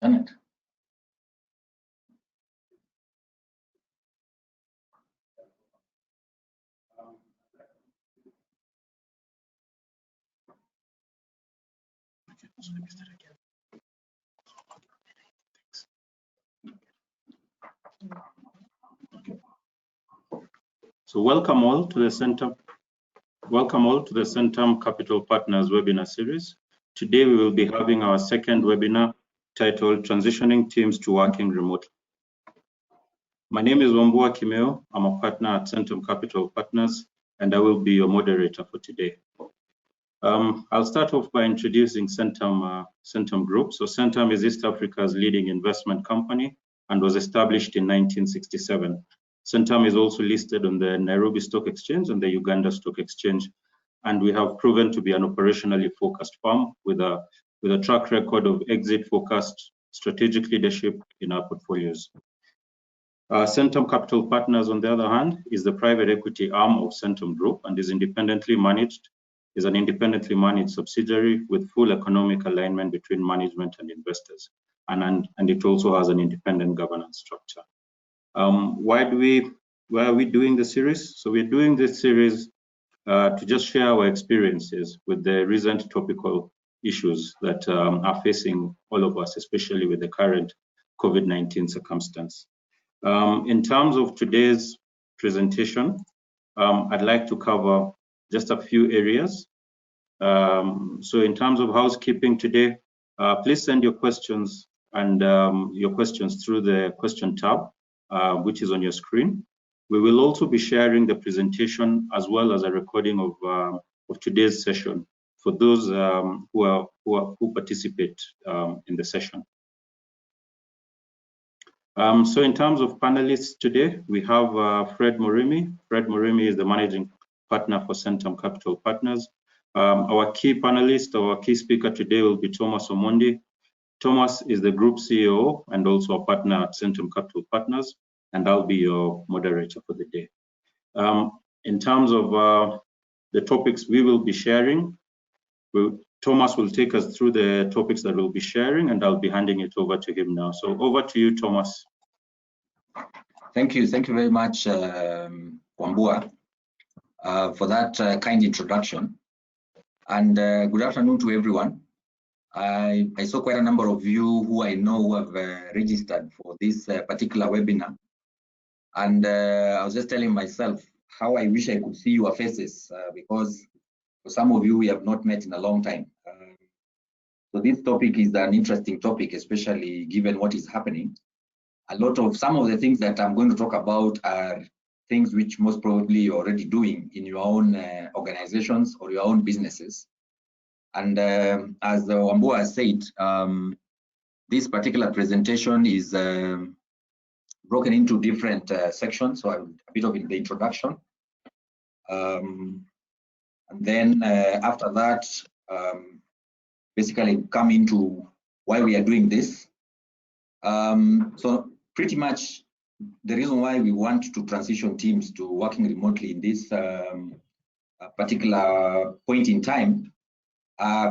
Done it. So welcome all to the Centum Capital Partners webinar series. Today we will be having our second webinar titled Transitioning Teams to Working Remotely. My name is Wambua Kimeo. I'm a partner at Centum Capital Partners and I will be your moderator for today. I'll start off by introducing Centum Group. So Centum is East Africa's leading investment company and was established in 1967. Centum is also listed on the Nairobi Stock Exchange and the Uganda Stock Exchange, and we have proven to be an operationally focused firm with a track record of exit-focused strategic leadership in our portfolios. Centum Capital Partners, on the other hand, is the private equity arm of Centum Group and is an independently managed subsidiary with full economic alignment between management and investors, and it also has an independent governance structure. Why are we doing the series? So we're doing this series to just share our experiences with the recent topical issues that are facing all of us, especially with the current COVID-19 circumstance. In terms of today's presentation, I'd like to cover just a few areas. So in terms of housekeeping today, please send your questions through the question tab, which is on your screen. We will also be sharing the presentation as well as a recording of today's session for those who participate in the session. So in terms of panelists today, we have Fred Murimi. Fred Murimi is the managing partner for Centum Capital Partners. Our key panelist, our key speaker today will be Thomas Omondi. Thomas is the group CEO and also a partner at Centum Capital Partners, and I'll be your moderator for the day. In terms of the topics we will be sharing, Thomas will take us through the topics that we'll be sharing, and I'll be handing it over to him now. So over to you, Thomas. Thank you very much, Wambua, for that kind introduction. And good afternoon to everyone. I saw quite a number of you who I know who have registered for this particular webinar. And I was just telling myself how I wish I could see your faces because for some of you, we have not met in a long time. So this topic is an interesting topic, especially given what is happening. Some of the things that I'm going to talk about are things which most probably you're already doing in your own organizations or your own businesses. And as Wambua has said, this particular presentation is broken into different sections. So a bit of the introduction. And then after that, basically come into why we are doing this. So pretty much the reason why we want to transition teams to working remotely in this particular point in time,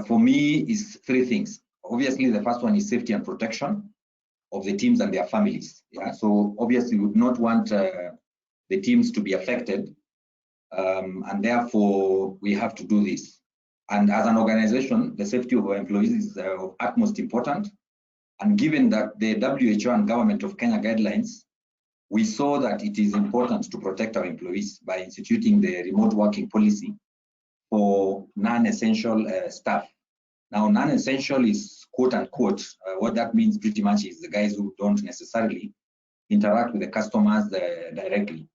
for me, is three things. Obviously, the first one is safety and protection of the teams and their families. Yeah, so obviously we would not want the teams to be affected, and therefore we have to do this. And as an organization, the safety of our employees is of utmost important. And given that the WHO and Government of Kenya guidelines, we saw that it is important to protect our employees by instituting the remote working policy for non-essential staff. Now, non-essential is quote unquote, what that means pretty much is the guys who don't necessarily interact with the customers directly.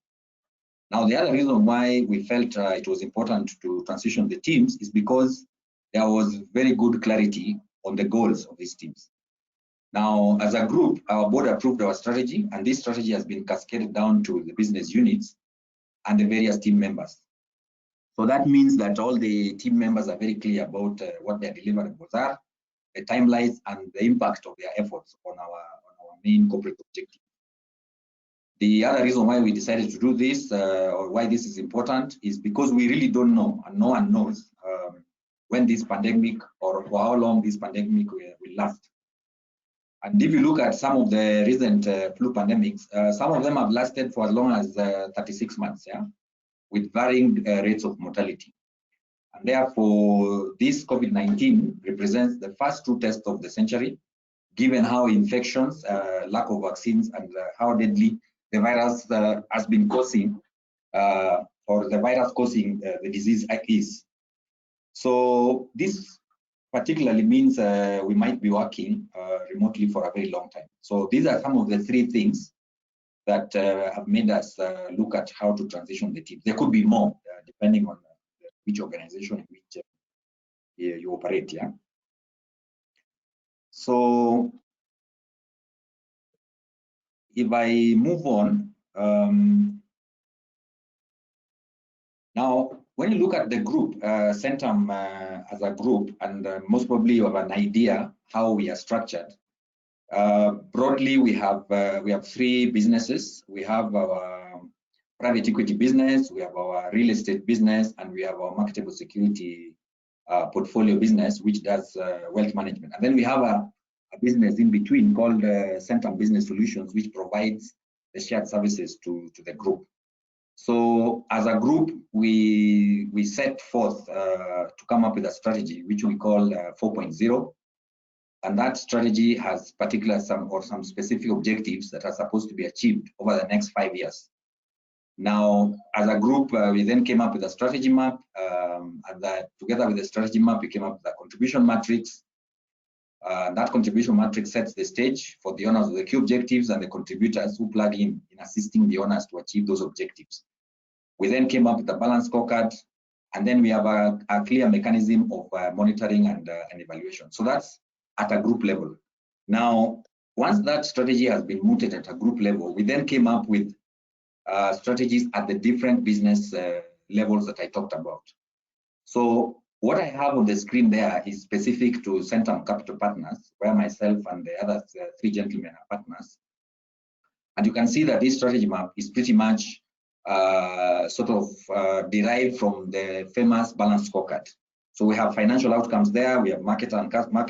Now, the other reason why we felt it was important to transition the teams is because there was very good clarity on the goals of these teams. Now, as a group, our board approved our strategy, and this strategy has been cascaded down to the business units and the various team members. So that means that all the team members are very clear about what their deliverables are, the timelines, and the impact of their efforts on our main corporate objective. The other reason why we decided to do this, or why this is important, is because we really don't know, and no one knows when this pandemic or for how long this pandemic will last. And if you look at some of the recent flu pandemics, some of them have lasted for as long as 36 months, yeah, with varying rates of mortality. And therefore, this COVID-19 represents the first true test of the century, given how infections, lack of vaccines, and how deadly the virus has been causing, or the virus causing the disease is. So this particularly means we might be working remotely for a very long time. So these are some of the three things that have made us look at how to transition the team. There could be more, depending on which organization in which you operate, yeah. So if I move on, now when you look at the group, Centum as a group, and most probably you have an idea how we are structured. Broadly, we have three businesses. We have our private equity business, we have our real estate business, and we have our marketable security portfolio business, which does wealth management. And then we have a business in between called Centum Business Solutions, which provides the shared services to the group. So as a group, we set forth to come up with a strategy, which we call 4.0. And that strategy has some specific objectives that are supposed to be achieved over the next 5 years. Now, as a group, we then came up with a strategy map, and that together with the strategy map, we came up with a contribution matrix. That contribution matrix sets the stage for the owners of the key objectives and the contributors who plug in assisting the owners to achieve those objectives. We then came up with a balance scorecard, and then we have a clear mechanism of monitoring and evaluation. So that's at a group level. Now, once that strategy has been mooted at a group level, we then came up with strategies at the different business levels that I talked about. So what I have on the screen there is specific to Centum Capital Partners, where myself and the other three gentlemen are partners. And you can see that this strategy map is pretty much derived from the famous balance scorecard. So we have financial outcomes there, we have market and customer,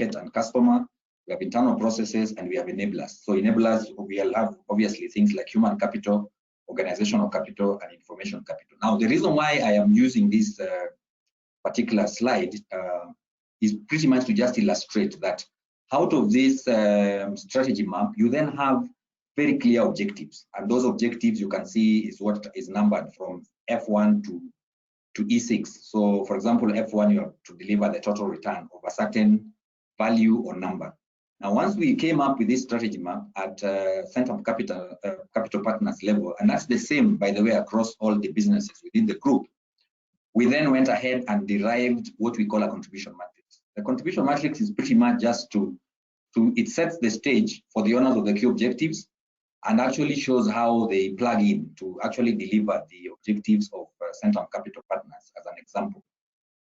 we have internal processes, and we have enablers. So enablers, we'll have obviously things like human capital, organizational capital, and information capital. Now, the reason why I am using this particular slide is pretty much to just illustrate that out of this strategy map, you then have very clear objectives. And those objectives you can see is what is numbered from F1 to E6. So for example, F1, you have to deliver the total return of a certain value or number. Now, once we came up with this strategy map at Centum Capital Partners level, and that's the same, by the way, across all the businesses within the group, we then went ahead and derived what we call a contribution matrix. The contribution matrix is pretty much just it sets the stage for the owners of the key objectives and actually shows how they plug in to actually deliver the objectives of Centum Capital Partners, as an example.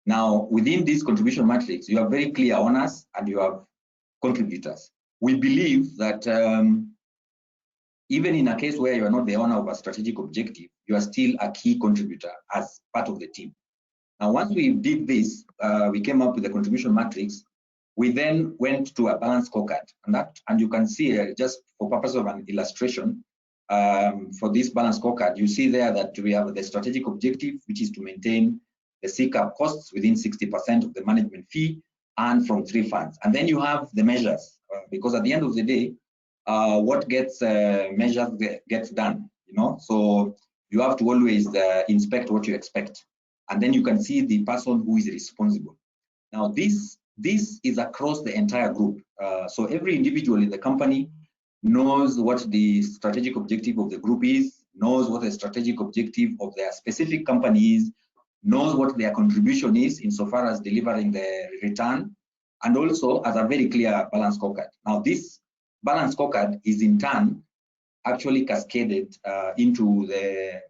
Now, within this contribution matrix, you have very clear owners and you have contributors. We believe that even in a case where you are not the owner of a strategic objective, you are still a key contributor as part of the team. Now, once we did this, we came up with a contribution matrix. We then went to a balance scorecard, and you can see just for purpose of an illustration, for this balance scorecard, you see there that we have the strategic objective, which is to maintain the CCAP costs within 60% of the management fee and from 3 funds. And then you have the measures, because at the end of the day, what gets measured gets done, so you have to always inspect what you expect. And then you can see the person who is responsible. Now, this is across the entire group. So every individual in the company knows what the strategic objective of the group is, knows what the strategic objective of their specific company is, knows what their contribution is insofar as delivering the return, and also has a very clear balance scorecard. Now, this balance scorecard is in turn actually cascaded into the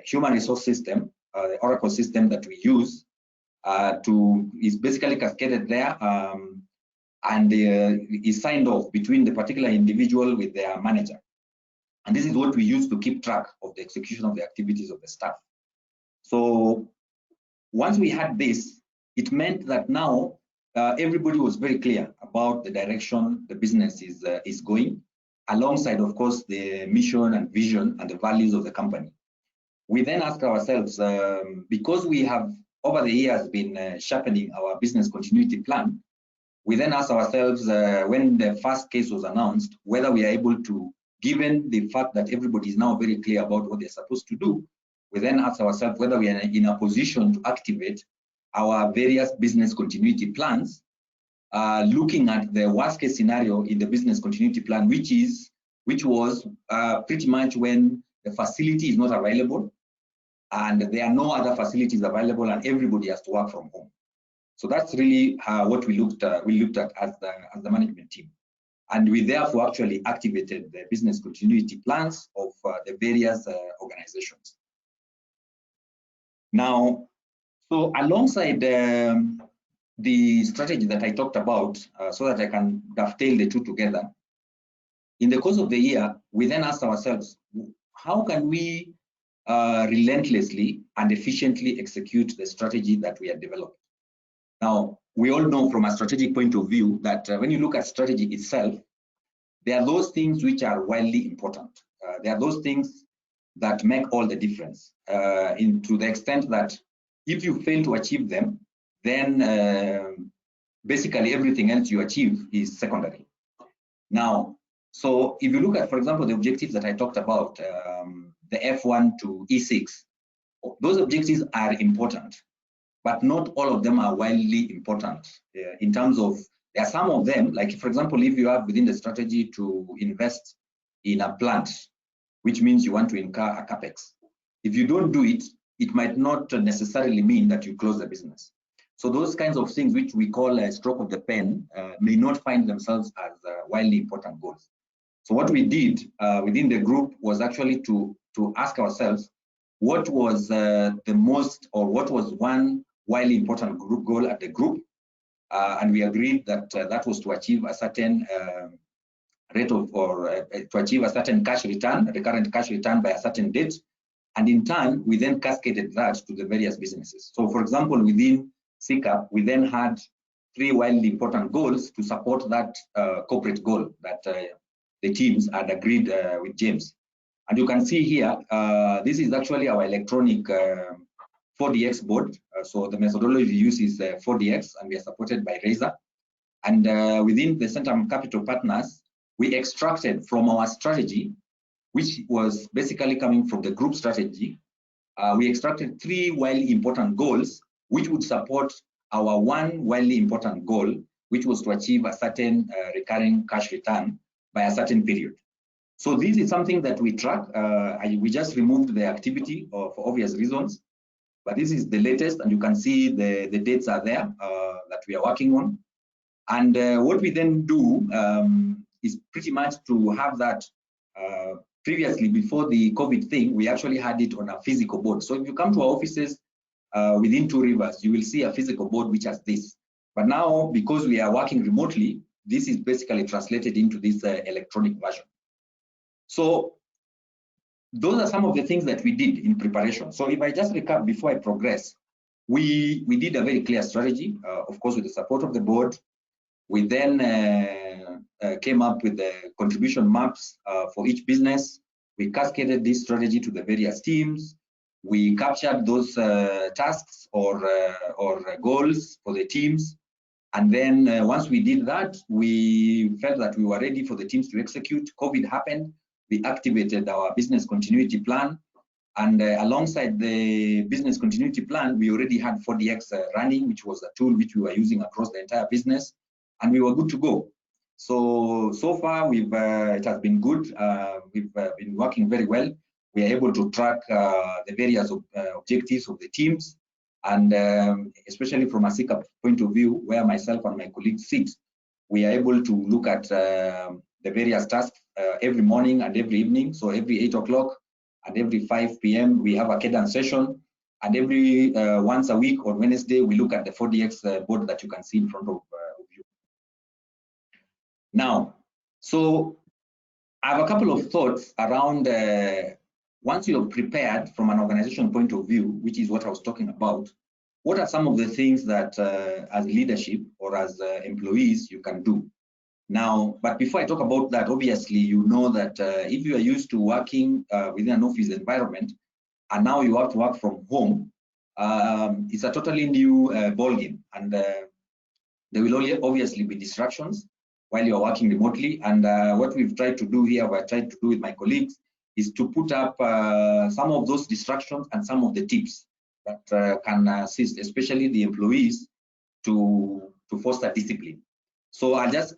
human resource system, the Oracle system that we use is basically cascaded there and is signed off between the particular individual with their manager. And this is what we use to keep track of the execution of the activities of the staff. So once we had this, it meant that now everybody was very clear about the direction the business is going, alongside, of course, the mission and vision and the values of the company. We then ask ourselves, because we have over the years been sharpening our business continuity plan, we then ask ourselves, when the first case was announced, whether we are able to, given the fact that everybody is now very clear about what they're supposed to do, we then ask ourselves whether we are in a position to activate our various business continuity plans, looking at the worst case scenario in the business continuity plan, which was pretty much when the facility is not available and there are no other facilities available and everybody has to work from home. So that's really what we looked at as the management team. And we therefore actually activated the business continuity plans of the various organizations. Now, so alongside the strategy that I talked about, so that I can dovetail the two together, in the course of the year, we then asked ourselves, how can we relentlessly and efficiently execute the strategy that we had developed? Now, we all know from a strategic point of view that when you look at strategy itself, there are those things which are wildly important. There are those things that make all the difference, to the extent that if you fail to achieve them, then basically everything else you achieve is secondary. Now, so if you look at, for example, the objectives that I talked about, the F1 to E6, those objectives are important, but not all of them are wildly important in terms of, there are some of them, like for example, if you have within the strategy to invest in a plant, which means you want to incur a capex. If you don't do it, it might not necessarily mean that you close the business. So those kinds of things, which we call a stroke of the pen, may not find themselves as wildly important goals. So what we did within the group was actually to ask ourselves, what was the most, or what was one wildly important group goal at the group, and we agreed that that was to achieve a certain rate of, or to achieve a certain cash return, recurrent cash return by a certain date, and in turn we then cascaded that to the various businesses. So for example, within SICAP, we then had 3 wildly important goals to support that corporate goal that the teams had agreed with James. And you can see here, this is actually our electronic 4DX board. So the methodology used is 4DX, and we are supported by Razer. And within the Centrum Capital Partners, we extracted from our strategy, which was basically coming from the group strategy, we extracted 3 wildly important goals, which would support our one wildly important goal, which was to achieve a certain recurring cash return by a certain period. So this is something that we track. We just removed the activity for obvious reasons, but this is the latest, and you can see the dates are there that we are working on. And what we then do is pretty much to have that. Previously, before the COVID thing, we actually had it on a physical board. So if you come to our offices within Two Rivers, you will see a physical board which has this. But now, because we are working remotely, this is basically translated into this electronic version. So those are some of the things that we did in preparation. So if I just recap before I progress, we did a very clear strategy, of course, with the support of the board. We then came up with the contribution maps for each business. We cascaded this strategy to the various teams. We captured those tasks or goals for the teams. And then once we did that, we felt that we were ready for the teams to execute. COVID happened. We activated our business continuity plan. And alongside the business continuity plan, we already had 4DX running, which was a tool which we were using across the entire business. And we were good to go. So far, it has been good. We've been working very well. We are able to track the various objectives of the teams. And especially from a SICAP point of view, where myself and my colleagues sit, we are able to look at the various tasks every morning and every evening. So every 8 o'clock and every 5 p.m., we have a cadence session. And every once a week on Wednesday, we look at the 4DX board that you can see in front of you. Now, so I have a couple of thoughts around once you're prepared from an organization point of view, which is what I was talking about, what are some of the things that as leadership or as employees you can do? Now, but before I talk about that, obviously, you know that if you are used to working within an office environment, and now you have to work from home, it's a totally new ballgame. And there will obviously be distractions while you're working remotely. And what we've tried to do here, what I tried to do with my colleagues, is to put up some of those distractions and some of the tips that can assist, especially the employees, to foster discipline. So I'll just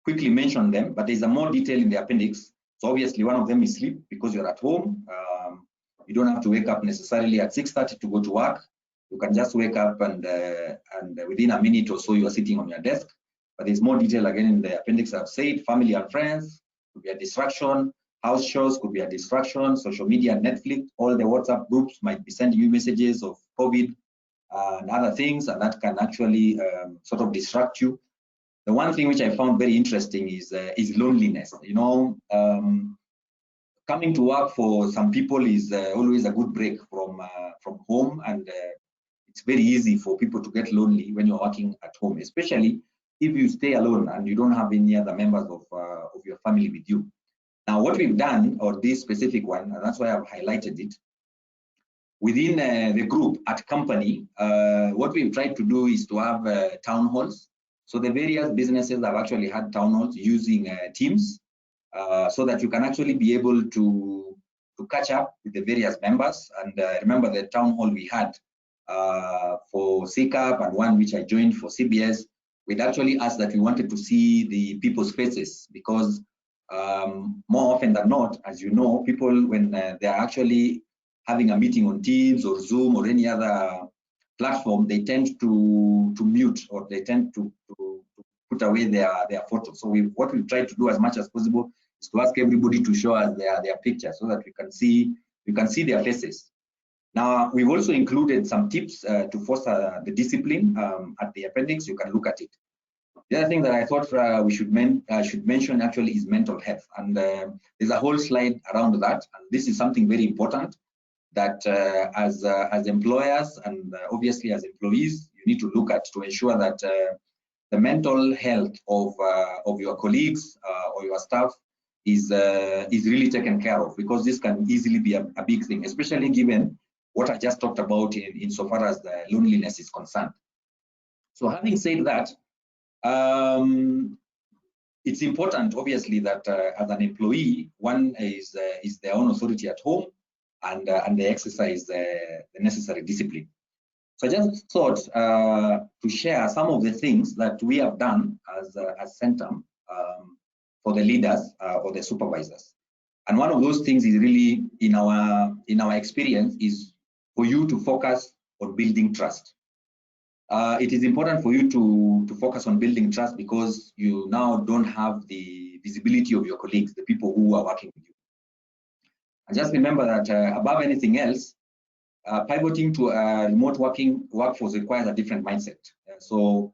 quickly mention them, but there's a more detail in the appendix. So obviously one of them is sleep, because you're at home. You don't have to wake up necessarily at 6:30 to go to work. You can just wake up and within a minute or so you are sitting on your desk. But there's more detail again in the appendix. I've said family and friends could be a distraction. House shows could be a distraction. Social media, Netflix, all the WhatsApp groups might be sending you messages of COVID and other things, and that can actually sort of distract you. The one thing which I found very interesting is loneliness. You know, coming to work for some people is always a good break from home, and it's very easy for people to get lonely when you're working at home, especially if you stay alone and you don't have any other members of your family with you. Now, what we've done, or this specific one, and that's why I've highlighted it, within the group at company, what we've tried to do is to have town halls. So the various businesses have actually had town halls using Teams, so that you can actually be able to catch up with the various members. And remember the town hall we had for CCAP and one which I joined for CBS, we'd actually asked that we wanted to see the people's faces, because more often than not, as you know, people, when they're actually having a meeting on Teams or Zoom or any other platform, they tend to mute, or they tend to put away their photos. So what we've tried to do as much as possible is to ask everybody to show us their picture, so that we can see their faces. Now, we've also included some tips to foster the discipline at the appendix. You can look at it. The other thing that I thought we should mention actually is mental health, and there's a whole slide around that. And this is something very important that as employers and obviously as employees, you need to look at, to ensure that the mental health of your colleagues or your staff is really taken care of, because this can easily be a big thing, especially given what I just talked about insofar as the loneliness is concerned. So having said that, it's important, obviously, that as an employee, one is their own authority at home, and they exercise the necessary discipline. So I just thought to share some of the things that we have done as Centum for the leaders or the supervisors. And one of those things is really, in our experience, is for you to focus on building trust. It is important for you to focus on building trust, because you now don't have the visibility of your colleagues, the people who are working with you. And just remember that above anything else, pivoting to a remote working workforce requires a different mindset. So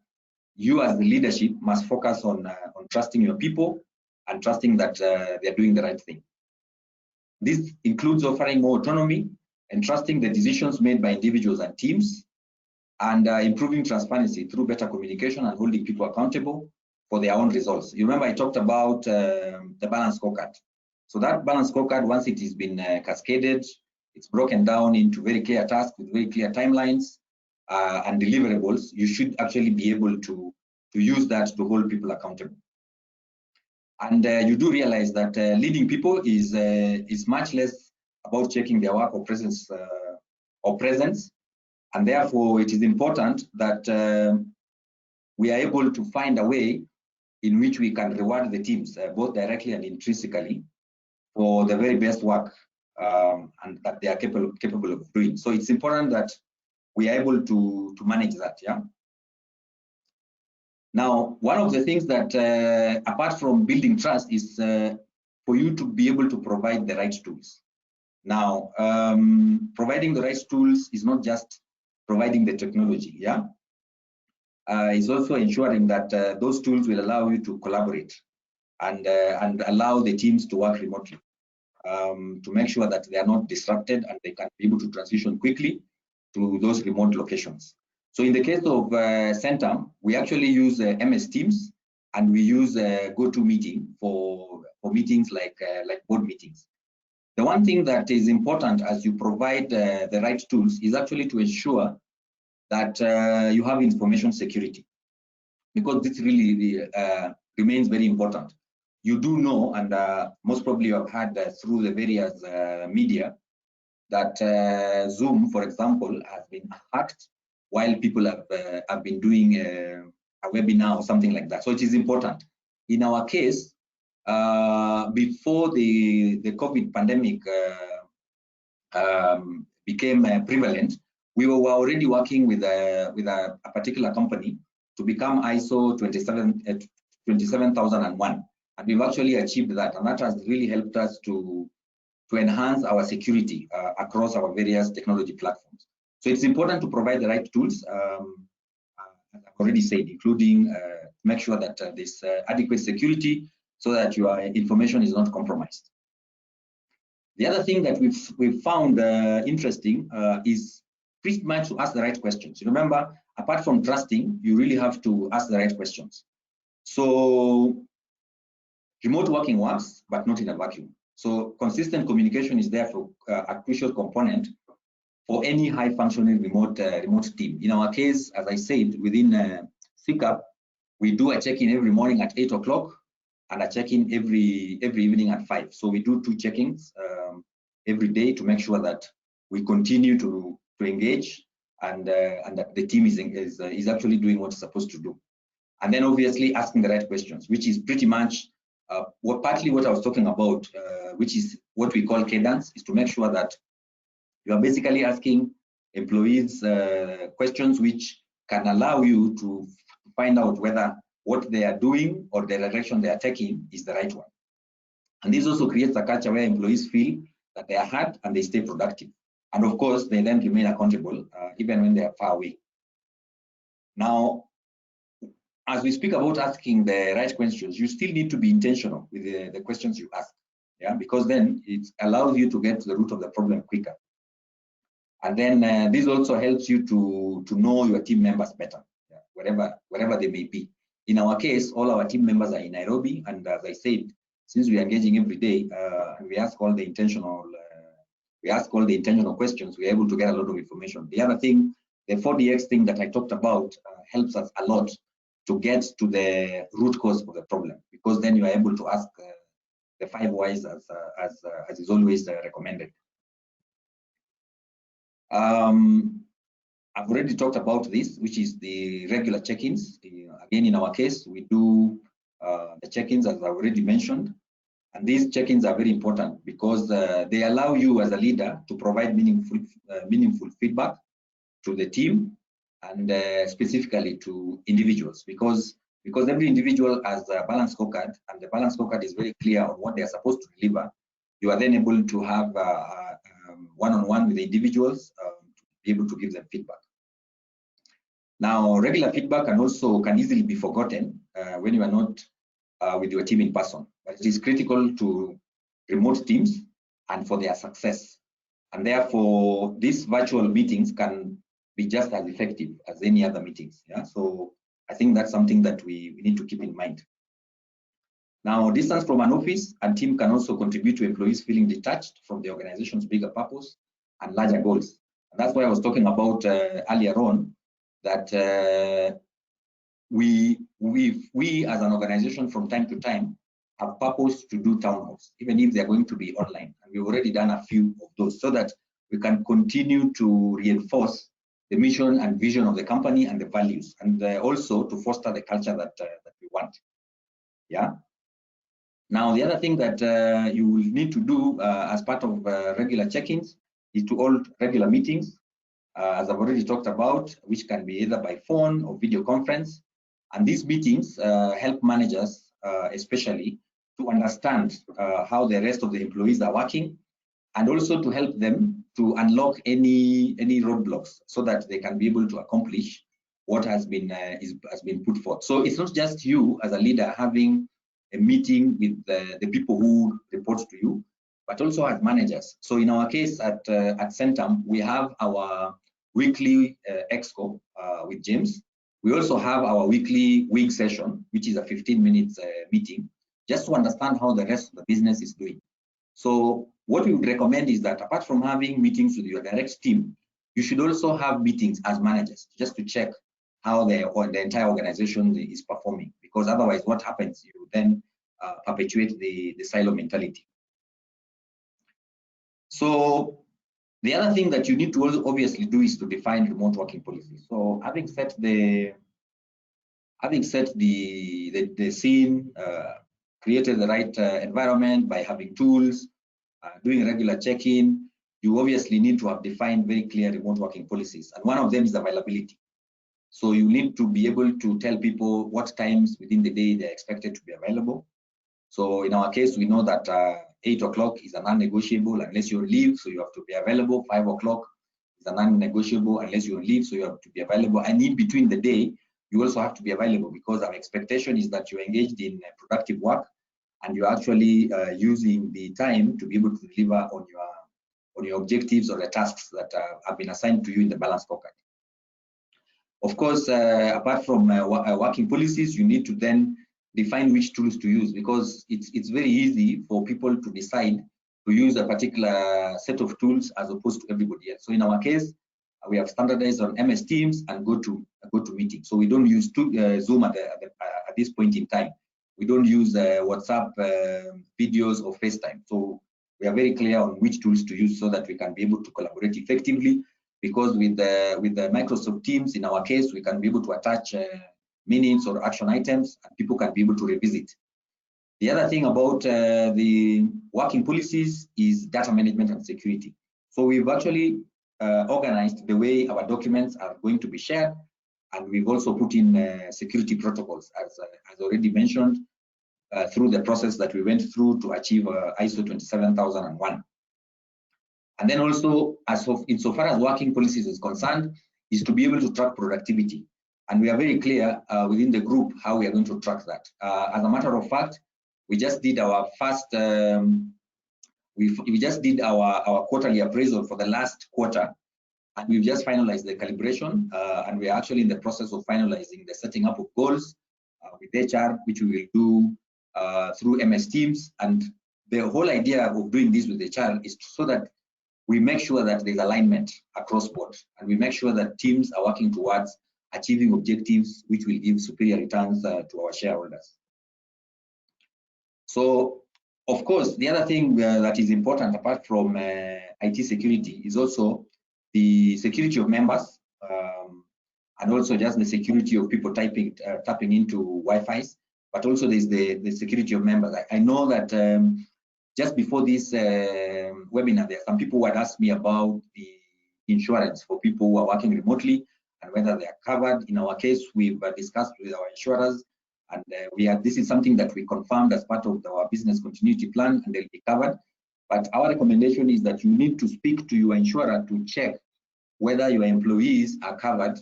you as the leadership must focus on trusting your people and trusting that they're doing the right thing. This includes offering more autonomy and trusting the decisions made by individuals and teams, and improving transparency through better communication and holding people accountable for their own results. You remember I talked about the balanced scorecard. So that balanced scorecard, once it has been cascaded, it's broken down into very clear tasks with very clear timelines and deliverables. You should actually be able to use that to hold people accountable. And you do realize that leading people is much less about checking their work or presence, and therefore it is important that we are able to find a way in which we can reward the teams, both directly and intrinsically, for the very best work and that they are capable of doing. So it's important that we are able to manage that. Yeah. Now, one of the things that, apart from building trust, is for you to be able to provide the right tools. Now, providing the right tools is not just providing the technology. Yeah. It's also ensuring that those tools will allow you to collaborate and allow the teams to work remotely, to make sure that they are not disrupted and they can be able to transition quickly to those remote locations. So in the case of Centum, we actually use MS Teams, and we use GoToMeeting for meetings like board meetings. The one thing that is important as you provide the right tools is actually to ensure that you have information security, because this really remains very important. You do know, and most probably you have heard through the various media, that Zoom, for example, has been hacked while people have been doing a webinar or something like that. So it is important. In our case, before the COVID pandemic became prevalent, we were already working with a particular company to become ISO 27001, and we've actually achieved that, and that has really helped us to enhance our security across our various technology platforms. So it's important to provide the right tools, as I've already said, including make sure that there's adequate security so that your information is not compromised. The other thing that we've found interesting is pretty much to ask the right questions. Remember, apart from trusting, you really have to ask the right questions. So remote working works, but not in a vacuum. So consistent communication is therefore a crucial component for any high functioning remote team. In our case, as I said, within CCAP, we do a check-in every morning at 8 o'clock and a check-in every evening at 5. So we do 2 check-ins every day to make sure that we continue to engage and that the team is actually doing what it's supposed to do. And then obviously asking the right questions, which is pretty much partly what I was talking about, which is what we call cadence, is to make sure that you are basically asking employees questions which can allow you to find out whether what they are doing or the direction they are taking is the right one. And this also creates a culture where employees feel that they are heard and they stay productive. And of course, they then remain accountable even when they are far away. Now, as we speak about asking the right questions, you still need to be intentional with the questions you ask, yeah, because then it allows you to get to the root of the problem quicker. And then this also helps you to know your team members better, yeah, wherever they may be. In our case, all our team members are in Nairobi, and as I said, since we are engaging every day, and we ask all the intentional questions, we are able to get a lot of information. The other thing, the 4DX thing that I talked about, helps us a lot to get to the root cause of the problem, because then you are able to ask the 5 whys as is always recommended. I've already talked about this, which is the regular check-ins. Again, in our case, we do the check-ins as I already mentioned, and these check-ins are very important because they allow you as a leader to provide meaningful feedback to the team, and specifically to individuals, because every individual has a balanced scorecard, and the balanced scorecard is very clear on what they are supposed to deliver. You are then able to have one-on-one with the individuals to be able to give them feedback. Now, regular feedback can easily be forgotten when you are not with your team in person, but it is critical to remote teams and for their success. And therefore, these virtual meetings can be just as effective as any other meetings. Yeah, so I think that's something that we need to keep in mind. Now, distance from an office and team can also contribute to employees feeling detached from the organization's bigger purpose and larger goals. And that's why I was talking about earlier on, that we as an organization from time to time have purpose to do town halls, even if they're going to be online. And we've already done a few of those so that we can continue to reinforce the mission and vision of the company and the values, and also to foster the culture that we want. Yeah. Now, the other thing that you will need to do as part of regular check-ins is to hold regular meetings, as I've already talked about, which can be either by phone or video conference. And these meetings help managers, especially, to understand how the rest of the employees are working, and also to help them to unlock any roadblocks so that they can be able to accomplish what has been put forth. So it's not just you as a leader having a meeting with the people who report to you, but also as managers. So in our case at Centum, we have our weekly exco with James. We also have our weekly WIG session, which is a 15 minutes meeting, just to understand how the rest of the business is doing. So what we would recommend is that apart from having meetings with your direct team, you should also have meetings as managers, just to check how the entire organization is performing, because otherwise what happens, you then perpetuate the silo mentality. So the other thing that you need to also obviously do is to define remote working policies. So having set the scene, created the right environment by having tools, doing regular check-in, you obviously need to have defined very clear remote working policies. And one of them is availability. So you need to be able to tell people what times within the day they're expected to be available. So in our case, we know that 8 o'clock is a non-negotiable unless you're on leave, so you have to be available. 5 o'clock is a non-negotiable unless you're on leave, so you have to be available. And in between the day, you also have to be available, because our expectation is that you're engaged in productive work and you're actually using the time to be able to deliver on your objectives or the tasks that have been assigned to you in the balance scorecard. Of course, apart from working policies, you need to then define which tools to use, because it's very easy for people to decide to use a particular set of tools as opposed to everybody else. So in our case, we have standardized on MS Teams and GoToMeeting. So we don't use Zoom at this point in time. We don't use WhatsApp videos or FaceTime. So we are very clear on which tools to use so that we can be able to collaborate effectively. Because with the Microsoft Teams, in our case, we can be able to attach minutes or action items, and people can be able to revisit. The other thing about the working policies is data management and security. So we've actually organized the way our documents are going to be shared, and we've also put in security protocols, as already mentioned, through the process that we went through to achieve ISO 27001. And then also, insofar as working policies is concerned, is to be able to track productivity. And we are very clear within the group how we are going to track that. As a matter of fact, we just did our first, we just did our quarterly appraisal for the last quarter, and we've just finalized the calibration, and we are actually in the process of finalizing the setting up of goals with HR, which we will do through MS Teams. And the whole idea of doing this with HR is so that we make sure that there's alignment across board, and we make sure that teams are working towards achieving objectives which will give superior returns to our shareholders. So, of course, the other thing that is important apart from IT security is also the security of members, and also just the security of people tapping into Wi-Fi's, but also there's the security of members. I know that just before this webinar, there are some people who had asked me about the insurance for people who are working remotely and whether they are covered. In our case, we've discussed with our insurers, and this is something that we confirmed as part of our business continuity plan, and they'll be covered. But our recommendation is that you need to speak to your insurer to check whether your employees are covered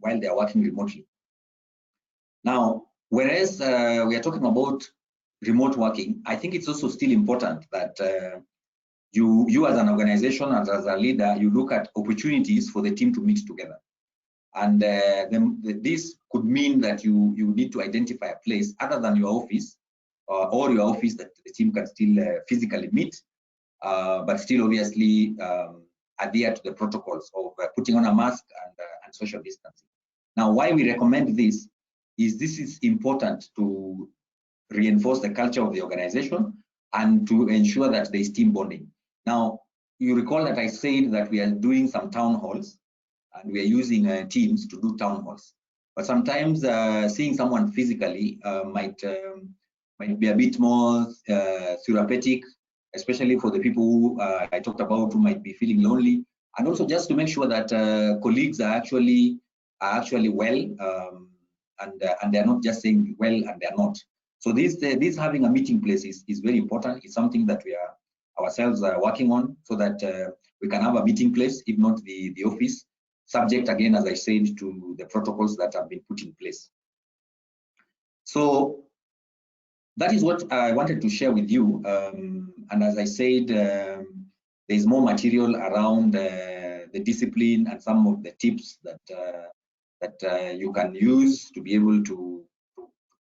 while they are working remotely. Now, whereas we are talking about remote working, I think it's also still important that you as an organization, as a leader, you look at opportunities for the team to meet together. And this could mean that you need to identify a place other than your office or your office that the team can still physically meet, but still obviously adhere to the protocols of putting on a mask and social distancing. Now, why we recommend this is important to reinforce the culture of the organization and to ensure that there is team bonding. Now, you recall that I said that we are doing some town halls, and we are using Teams to do town halls. But sometimes seeing someone physically might be a bit more therapeutic, especially for the people who I talked about who might be feeling lonely, and also just to make sure that colleagues are actually well, and they're not just saying well and they're not. So this having a meeting place is very important. It's something that we are ourselves working on, so that we can have a meeting place, if not the office, subject again, as I said, to the protocols that have been put in place. So that is what I wanted to share with you. And as I said, there's more material around the discipline and some of the tips that you can use to be able to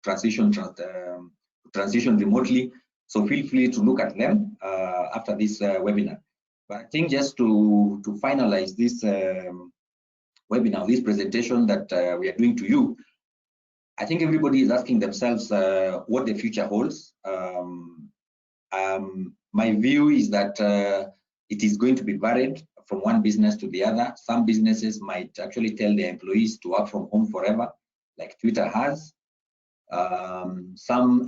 transition remotely. So feel free to look at them after this webinar. But I think just to finalize this webinar, this presentation that we are doing to you, I think everybody is asking themselves what the future holds. My view is that it is going to be varied from one business to the other. Some businesses might actually tell their employees to work from home forever, like Twitter has. Some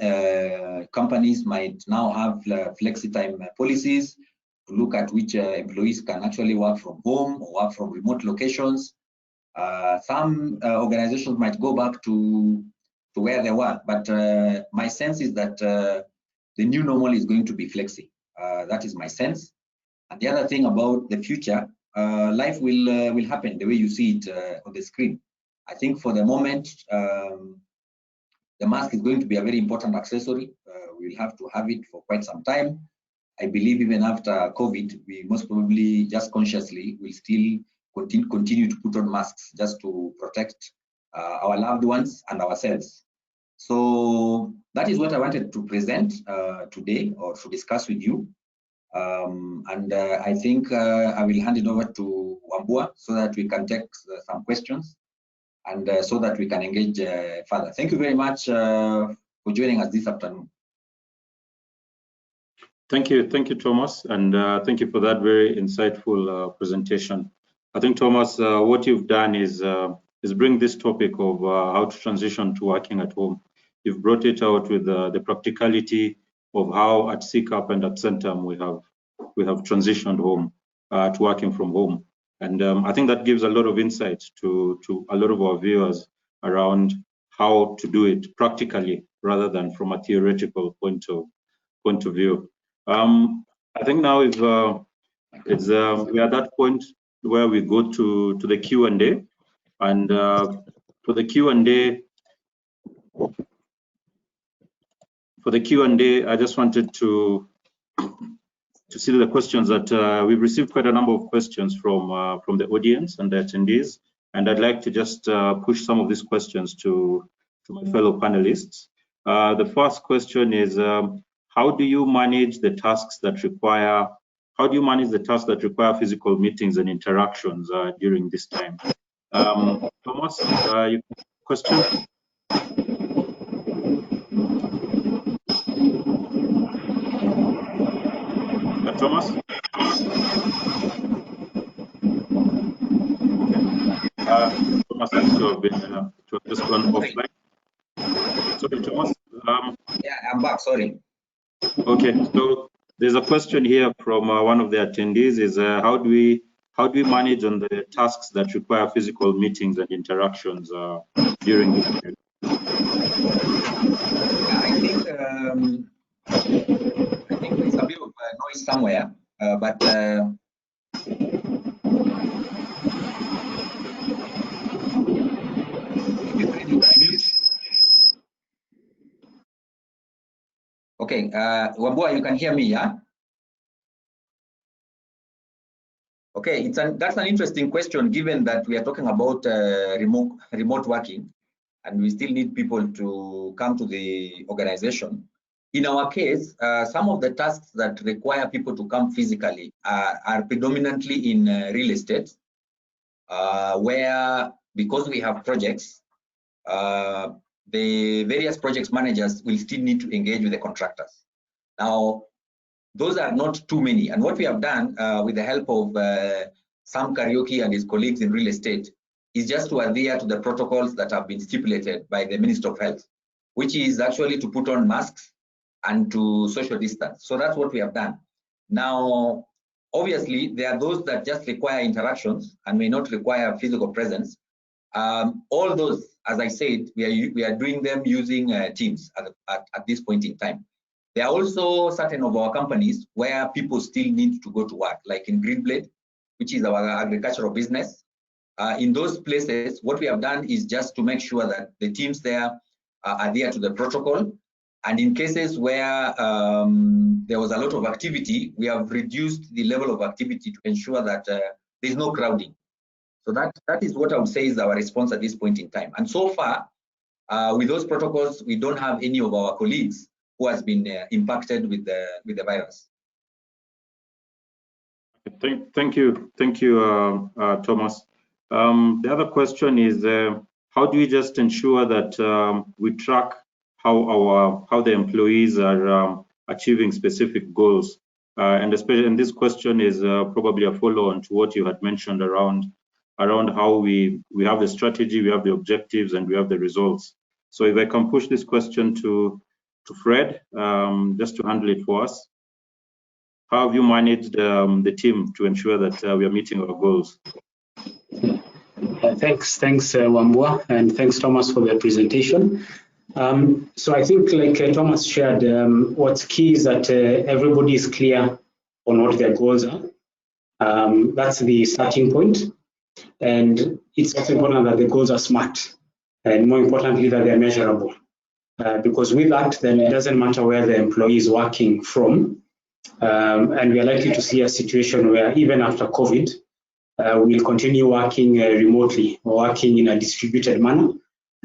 companies might now have flexi-time policies to look at which employees can actually work from home or work from remote locations. Some organizations might go back to where they were, but my sense is that the new normal is going to be flexi. That is my sense. And the other thing about the future, life will happen the way you see it on the screen. I think for the moment, the mask is going to be a very important accessory. We'll have to have it for quite some time. I believe even after COVID, we most probably just consciously will still continue to put on masks just to protect our loved ones and ourselves. So that is what I wanted to present today or to discuss with you. I think I will hand it over to Wambua so that we can take some questions and so that we can engage further. Thank you very much for joining us this afternoon. Thank you, Thomas, and thank you for that very insightful presentation. I think, Thomas, what you've done is bring this topic of how to transition to working at home. You've brought it out with the practicality of how at CCAP and at Centum we have transitioned home to working from home, and I think that gives a lot of insight to a lot of our viewers around how to do it practically rather than from a theoretical point of view. I think now we are at that point where we go to the Q&A, and for the Q&A, I just wanted to see the questions that we've received quite a number of questions from the audience and the attendees, and I'd like to just push some of these questions to my fellow panelists. The first question is, how do you manage the tasks that require physical meetings and interactions during this time? Thomas, your question? Thomas? Thomas seems to have just gone offline. Sorry, Thomas? Yeah, I'm back, sorry. Okay, so there's a question here from one of the attendees is how do we manage on the tasks that require physical meetings and interactions during this period? I think there's a bit of noise somewhere, but okay, Wambua, you can hear me, yeah? Okay, that's an interesting question, given that we are talking about remote working, and we still need people to come to the organization. In our case, some of the tasks that require people to come physically are predominantly in real estate, where, because we have projects, the various project managers will still need to engage with the contractors. Now, those are not too many. And what we have done with the help of Sam Karaoke and his colleagues in real estate is just to adhere to the protocols that have been stipulated by the Minister of Health, which is actually to put on masks and to social distance. So that's what we have done. Now, obviously, there are those that just require interactions and may not require physical presence. All those, as I said, we are doing them using Teams at this point in time. There are also certain of our companies where people still need to go to work, like in Greenblade, which is our agricultural business. In those places, what we have done is just to make sure that the teams there adhere to the protocol. And in cases where there was a lot of activity, we have reduced the level of activity to ensure that there's no crowding. So that is what I would say is our response at this point in time. And so far, with those protocols, we don't have any of our colleagues who has been impacted with the virus. Thank you, Thomas. The other question is, how do we just ensure that we track how the employees are achieving specific goals? And especially, and this question is probably a follow-on to what you had mentioned around how we have the strategy, we have the objectives, and we have the results. So if I can push this question to Fred, just to handle it for us. How have you managed the team to ensure that we are meeting our goals? Thanks, Wambua, and thanks, Thomas, for the presentation. So I think, like Thomas shared, what's key is that everybody is clear on what their goals are. That's the starting point. And it's also important that the goals are SMART, and more importantly, that they're measurable. Because with that, then it doesn't matter where the employee is working from. And we are likely to see a situation where even after COVID, we'll continue working remotely or working in a distributed manner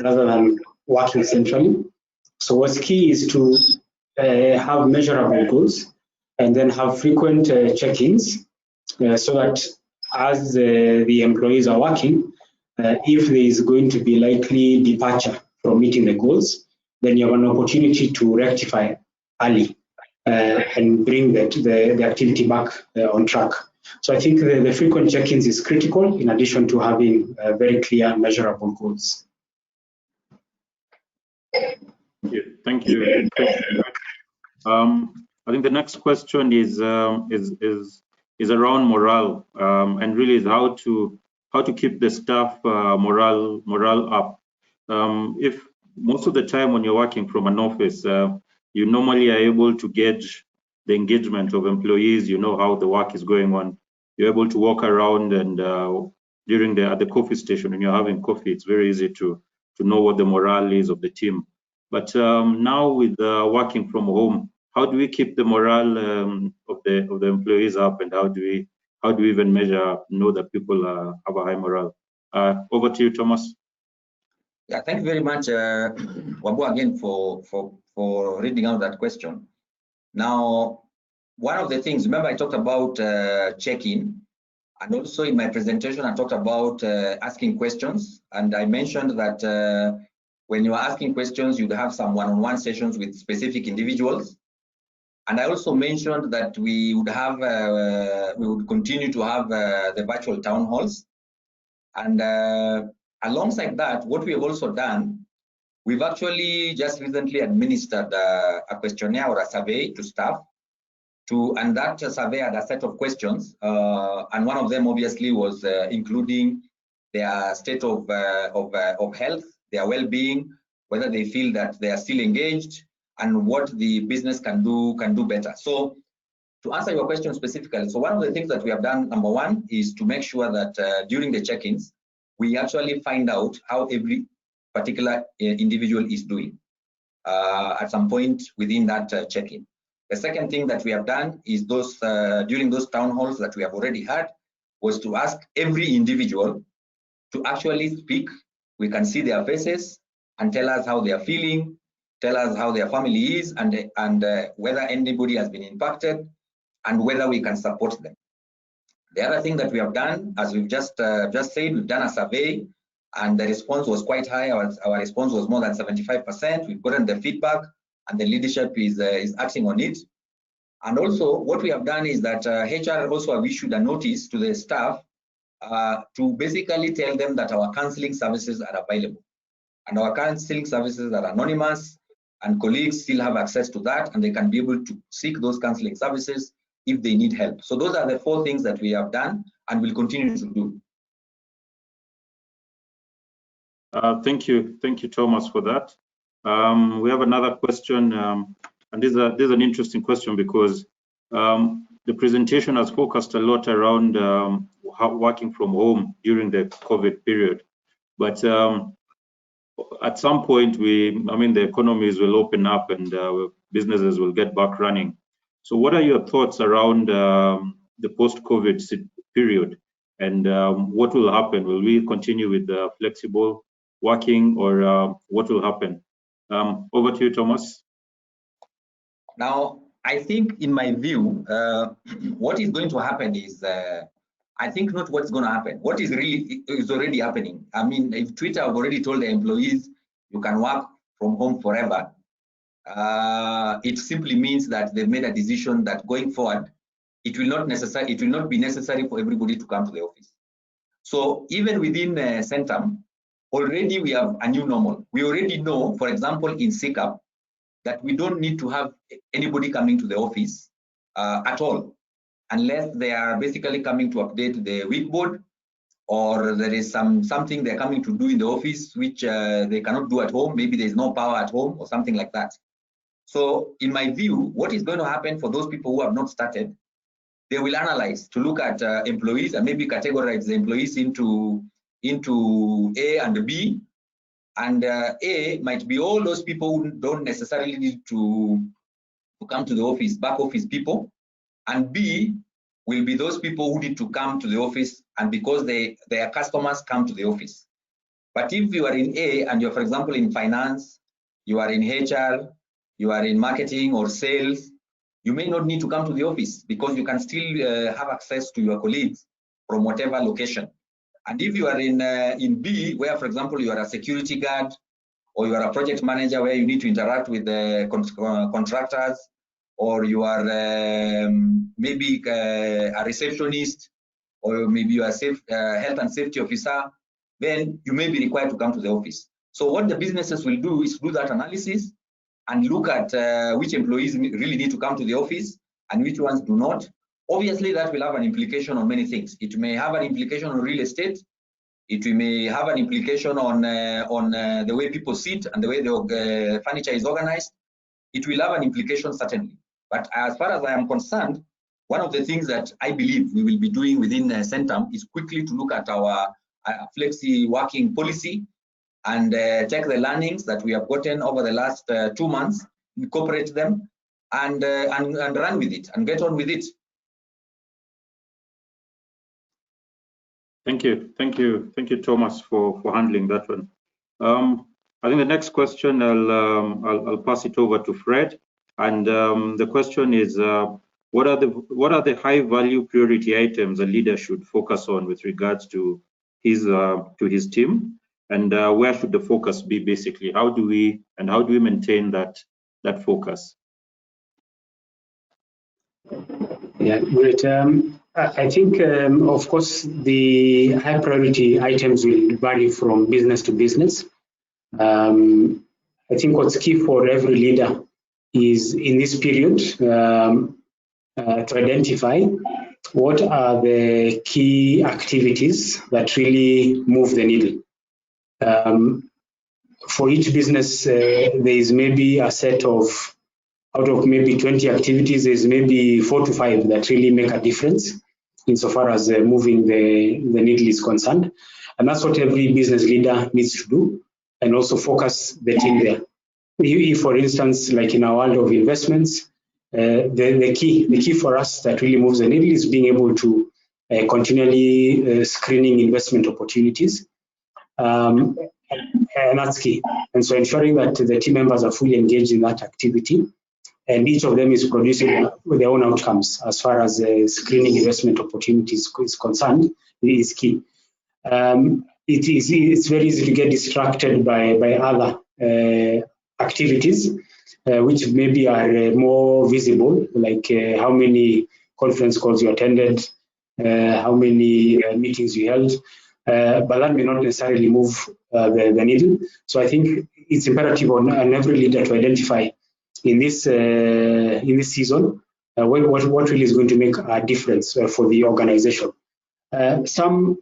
rather than working centrally. So what's key is to have measurable goals and then have frequent check-ins so that as the employees are working, if there is going to be likely departure from meeting the goals, then you have an opportunity to rectify early and bring the activity back on track. So I think the frequent check-ins is critical in addition to having very clear measurable goals. Thank you. I think the next question is around morale, and really is how to keep the staff morale up. If most of the time when you're working from an office, you normally are able to gauge the engagement of employees. You know how the work is going on. You're able to walk around, and at the coffee station when you're having coffee, it's very easy to know what the morale is of the team. But now with working from home, how do we keep the morale of the employees up, and how do we even know that people have a high morale? Over to you, Thomas. Yeah, thank you very much, Wambua, again for reading out that question. Now, one of the things, remember I talked about check-in, and also in my presentation I talked about asking questions, and I mentioned that when you are asking questions, you'd have some one-on-one sessions with specific individuals. And I also mentioned that we would continue to have the virtual town halls. And alongside that, what we have also done, we've actually just recently administered a questionnaire or a survey to staff. And that survey had a set of questions, and one of them obviously was including their state of health, their well-being, whether they feel that they are still engaged, and what the business can do better. So to answer your question specifically, so one of the things that we have done, number one, is to make sure that during the check-ins, we actually find out how every particular individual is doing at some point within that check-in. The second thing that we have done is during those town halls that we have already had, was to ask every individual to actually speak. We can see their faces and tell us how they are feeling, tell us how their family is, and whether anybody has been impacted, and whether we can support them. The other thing that we have done, as we've just said, we've done a survey, and the response was quite high. Our response was more than 75%. We've gotten the feedback, and the leadership is acting on it. And also, what we have done is that HR also have issued a notice to the staff to basically tell them that our counseling services are available. And our counseling services are anonymous, and colleagues still have access to that, and they can be able to seek those counseling services if they need help. So those are the 4 things that we have done and will continue to do. Thank you, Thomas, for that. We have another question, and this is an interesting question because the presentation has focused a lot around working from home during the COVID period. But at some point, the economies will open up and businesses will get back running. So what are your thoughts around the post-COVID period, and what will happen? Will we continue with the flexible working, or what will happen? Over to you, Thomas. Now, I think in my view, what is going to happen is, I think not what's going to happen. What is already happening. I mean, if Twitter have already told the employees you can work from home forever, it simply means that they've made a decision that going forward, it will not be necessary for everybody to come to the office. So even within Centum, already we have a new normal. We already know, for example, in SICAP, that we don't need to have anybody coming to the office at all, unless they are basically coming to update the week board, or there is something they're coming to do in the office which they cannot do at home. Maybe there's no power at home or something like that. So in my view, what is going to happen for those people who have not started, they will analyze to look at employees and maybe categorize the employees into A and B. And A might be all those people who don't necessarily need to come to the office, back office people. And B will be those people who need to come to the office, and because their customers come to the office. But if you are in A and you're, for example, in finance, you are in HR, you are in marketing or sales, you may not need to come to the office because you can still have access to your colleagues from whatever location. And if you are in B, where, for example, you are a security guard, or you are a project manager where you need to interact with the contractors, or you are maybe a receptionist, or maybe you are health and safety officer, then you may be required to come to the office. So what the businesses will do is do that analysis and look at which employees really need to come to the office and which ones do not. Obviously, that will have an implication on many things. It may have an implication on real estate. It may have an implication on the way people sit and the way the furniture is organized. It will have an implication, certainly. But as far as I am concerned, one of the things that I believe we will be doing within Centum is quickly to look at our flexi working policy and take the learnings that we have gotten over the last 2 months, incorporate them, and run with it and get on with it. Thank you, Thomas, for handling that one. I think the next question I'll pass it over to Fred, and the question is, what are the high-value priority items a leader should focus on with regards to his team, and where should the focus be? Basically, how do we maintain that focus? Yeah, great. I think, of course, the high priority items will vary from business to business. I think what's key for every leader is in this period to identify what are the key activities that really move the needle. For each business, there is maybe a set of, out of maybe 20 activities, there's maybe 4 to 5 that really make a difference insofar as moving the needle is concerned. And that's what every business leader needs to do, and also focus the team there. If, for instance, like in our world of investments, the key for us that really moves the needle is being able to continually screening investment opportunities. And that's key. And so ensuring that the team members are fully engaged in that activity, and each of them is producing their own outcomes as far as screening investment opportunities is concerned, is key. It's very easy to get distracted by other activities, which maybe are more visible, like how many conference calls you attended, how many meetings you held, but that may not necessarily move the needle. So I think it's imperative on every leader to identify in this season what really is going to make a difference for the organization. Some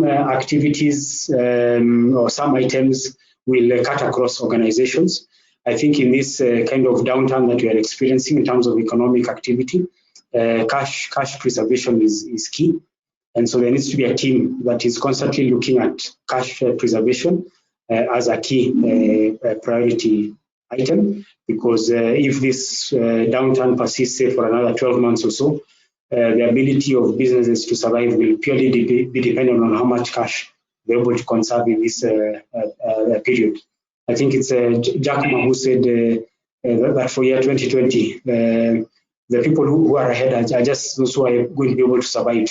activities or some items will cut across organizations. I think in this kind of downturn that we are experiencing in terms of economic activity, cash preservation is key. And so there needs to be a team that is constantly looking at cash preservation as a key priority item, because if this downturn persists, say, for another 12 months or so, the ability of businesses to survive will purely be dependent on how much cash they're able to conserve in this period. I think it's Jack Ma who said that for year 2020, the people who are ahead are just those who are going to be able to survive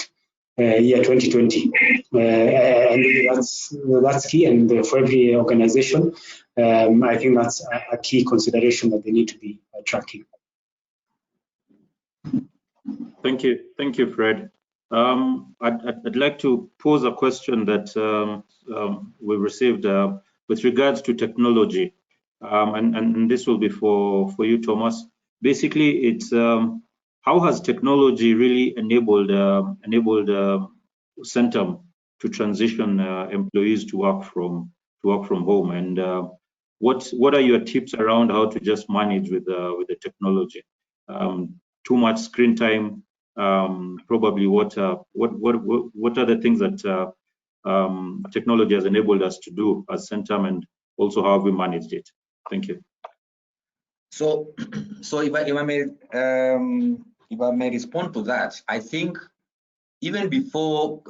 year 2020. And that's key, and for every organization, I think that's a key consideration that they need to be tracking. Thank you, Fred. I'd like to pose a question that we received with regards to technology, and this will be for you, Thomas. Basically, it's how has technology really enabled Centum to transition employees to work from home, and what are your tips around how to just manage with the technology? Too much screen time, probably what are the things that technology has enabled us to do as Centum, and also how have we managed it? Thank you. So if I may respond to that, I think even before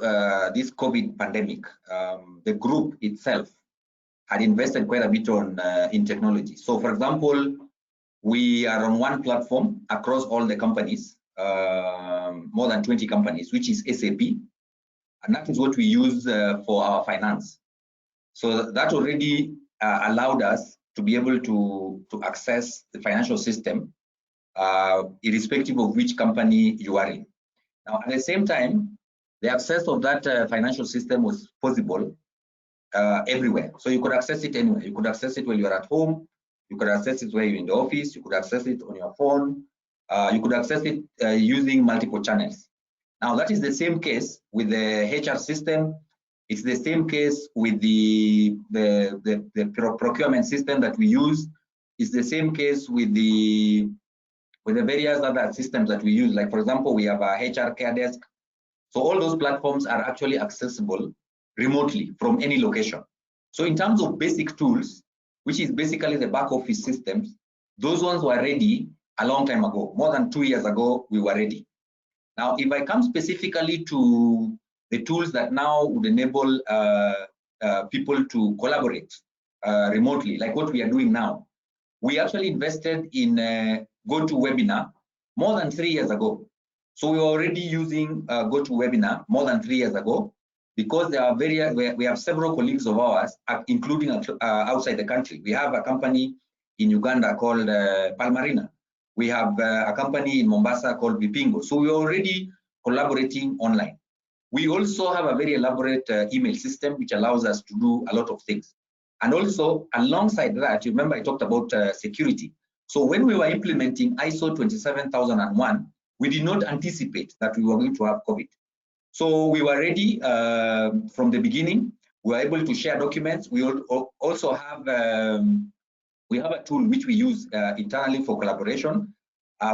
this COVID pandemic, the group itself had invested quite a bit in technology. So, for example, we are on one platform across all the companies, more than 20 companies, which is SAP, and that is what we use for our finance. So that already allowed us to be able to access the financial system, irrespective of which company you are in. Now, at the same time, the access of that financial system was possible everywhere. So you could access it anywhere. You could access it when you're at home. You could access it when you're in the office. You could access it on your phone. You could access it using multiple channels. Now, that is the same case with the HR system. It's the same case with the procurement system that we use. It's the same case with the various other systems that we use. Like, for example, we have a HR care desk. So all those platforms are actually accessible remotely from any location. So in terms of basic tools, which is basically the back office systems, those ones were ready a long time ago. More than 2 years ago, we were ready. Now, if I come specifically to the tools that now would enable people to collaborate remotely, like what we are doing now, we actually invested in GoToWebinar more than 3 years ago. So we were already using GoToWebinar more than 3 years ago, because there are we have several colleagues of ours, including outside the country. We have a company in Uganda called Palmarina. We have a company in Mombasa called Vipingo. So we're already collaborating online. We also have a very elaborate email system, which allows us to do a lot of things. And also, alongside that, you remember I talked about security. So when we were implementing ISO 27001, we did not anticipate that we were going to have COVID. So we were ready from the beginning. We were able to share documents. We also have a tool which we use internally for collaboration,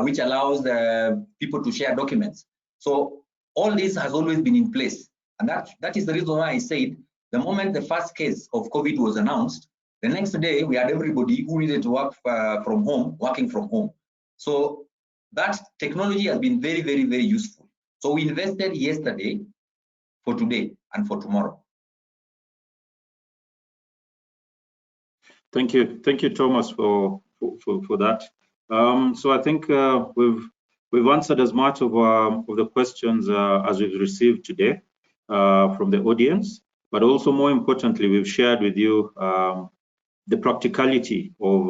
which allows people to share documents. So all this has always been in place. And that is the reason why I said the moment the first case of COVID was announced, the next day we had everybody who needed to work from home, working from home. So that technology has been very, very, very useful. So we invested yesterday for today and for tomorrow. Thank you, Thomas, for that. So I think we've answered as much of the questions as we've received today from the audience, but also more importantly, we've shared with you the practicality of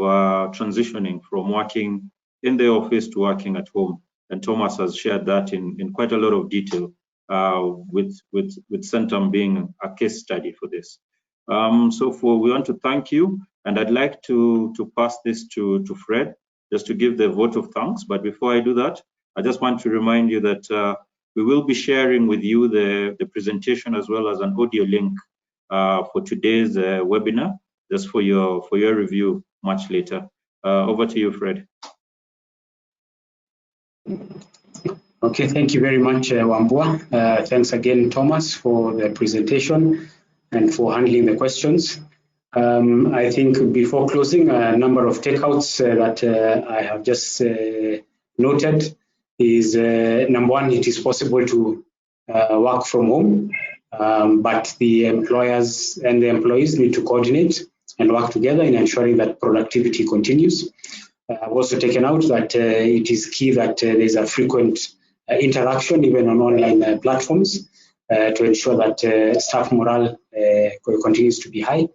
transitioning from working in the office to working at home. And Thomas has shared that in quite a lot of detail, with Centum being a case study for this. So we want to thank you, and I'd like to pass this to Fred, just to give the vote of thanks. But before I do that, I just want to remind you that we will be sharing with you the presentation as well as an audio link for today's webinar, just for your review much later. Over to you, Fred. Okay, thank you very much, Wambua. Thanks again, Thomas, for the presentation and for handling the questions. I think before closing, a number of takeouts that I have just noted is number one, it is possible to work from home, but the employers and the employees need to coordinate and work together in ensuring that productivity continues. I've also taken out that it is key that there's a frequent interaction even on online platforms to ensure that staff morale continues to be high.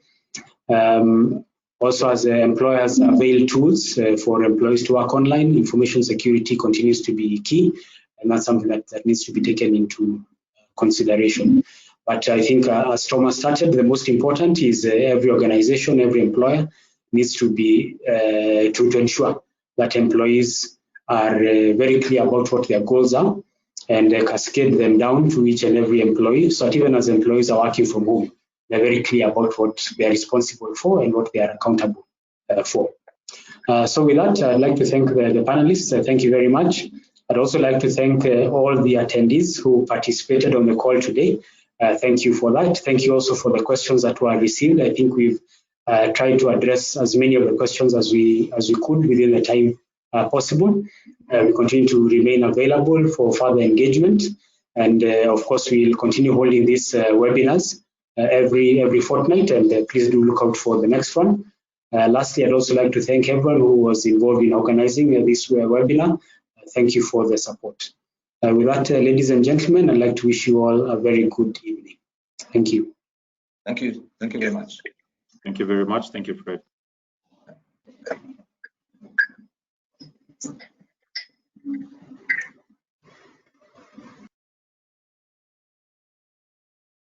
Also, as employers avail tools for employees to work online, information security continues to be key, and that's something that needs to be taken into consideration. But I think as Thomas started, the most important is every organization, every employer needs to be to ensure that employees are very clear about what their goals are and cascade them down to each and every employee, so that even as employees are working from home, they're very clear about what they're responsible for and what they are accountable for. So with that, I'd like to thank the panelists. Thank you very much. I'd also like to thank all the attendees who participated on the call today. Thank you for that. Thank you also for the questions that were received. I think we've tried to address as many of the questions as we could within the time possible. We continue to remain available for further engagement, and of course we'll continue holding these webinars every fortnight, and please do look out for the next one. Lastly, I'd also like to thank everyone who was involved in organizing this webinar. Thank you for the support. With that, ladies and gentlemen, I'd like to wish you all a very good evening. Thank you. Thank you. Thank you very much. Thank you very much. Thank you, Fred.